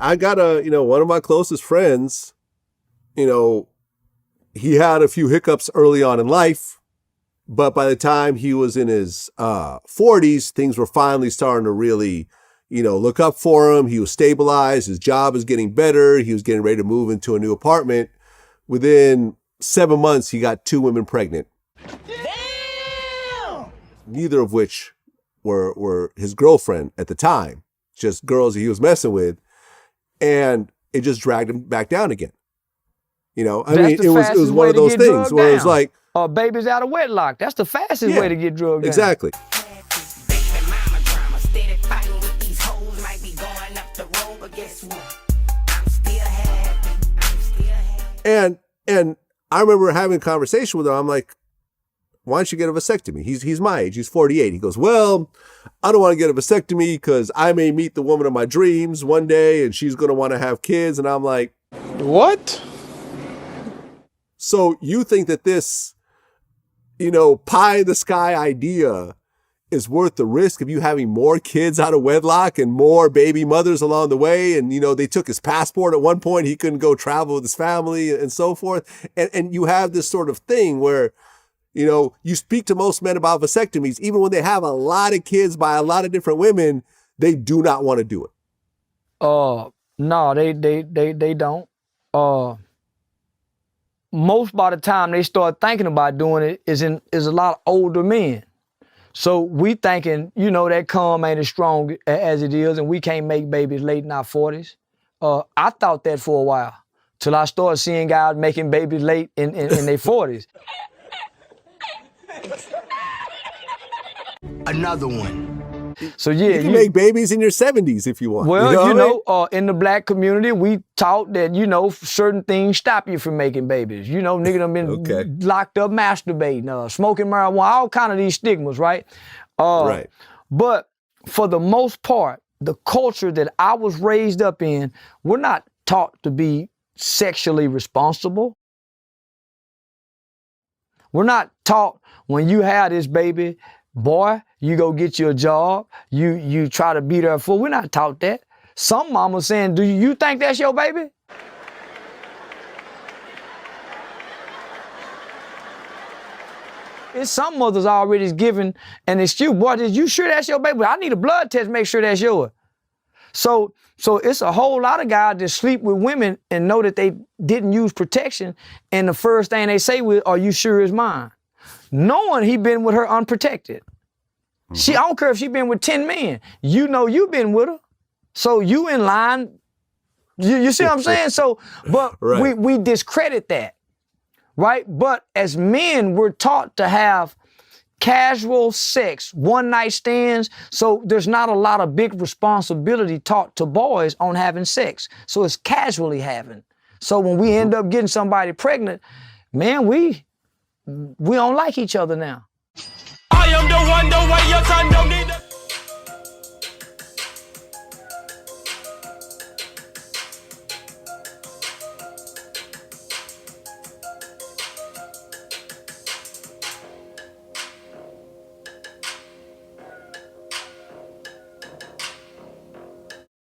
I got one of my closest friends, he had a few hiccups early on in life, but by the time he was in his 40s, things were finally starting to really, look up for him. He was stabilized. His job was getting better. He was getting ready to move into a new apartment. Within 7 months, he got 2 women pregnant. Damn! Neither of which were his girlfriend at the time, just girls that he was messing with. And it just dragged him back down again. It was one of those things where it was like, babies out of wedlock. That's the fastest way to get drugged down. Exactly. And I remember having a conversation with him. I'm like, why don't you get a vasectomy? He's my age. He's 48. He goes, well, I don't want to get a vasectomy because I may meet the woman of my dreams one day and she's going to want to have kids. And I'm like, what? So you think that this, pie in the sky idea is worth the risk of you having more kids out of wedlock and more baby mothers along the way? And, they took his passport at one point. He couldn't go travel with his family and so forth. And you have this sort of thing where, you speak to most men about vasectomies, even when they have a lot of kids by a lot of different women, they do not want to do it. No, they don't. Most by the time they start thinking about doing it is a lot of older men. So we thinking, that cum ain't as strong as it is, and we can't make babies late in our 40s. I thought that for a while, till I started seeing guys making babies late in their 40s. Another one. So yeah, you can make babies in your 70s if you want. Well, in the black community, we taught that, certain things stop you from making babies. Niggas done been locked up masturbating, smoking marijuana, all kind of these stigmas, right? Right. But for the most part, the culture that I was raised up in, we're not taught to be sexually responsible. We're not taught when you have this baby, boy, you go get you a job, you try to beat her full. We're not taught that. Some mama's saying, do you think that's your baby? It's some mothers already giving an excuse. Boy, did you sure that's your baby? I need a blood test to make sure that's yours. So it's a whole lot of guys that sleep with women and know that they didn't use protection, and the first thing they say with, are you sure it's mine? Knowing he been with her unprotected. I don't care if she been with 10 men. You been with her. So you in line. You see what I'm saying? So, but right. we discredit that, right? But as men, we're taught to have casual sex, one-night stands. So there's not a lot of big responsibility taught to boys on having sex. So it's casually having. So when we end up getting somebody pregnant, man, we don't like each other now. I am the one, the way your son don't need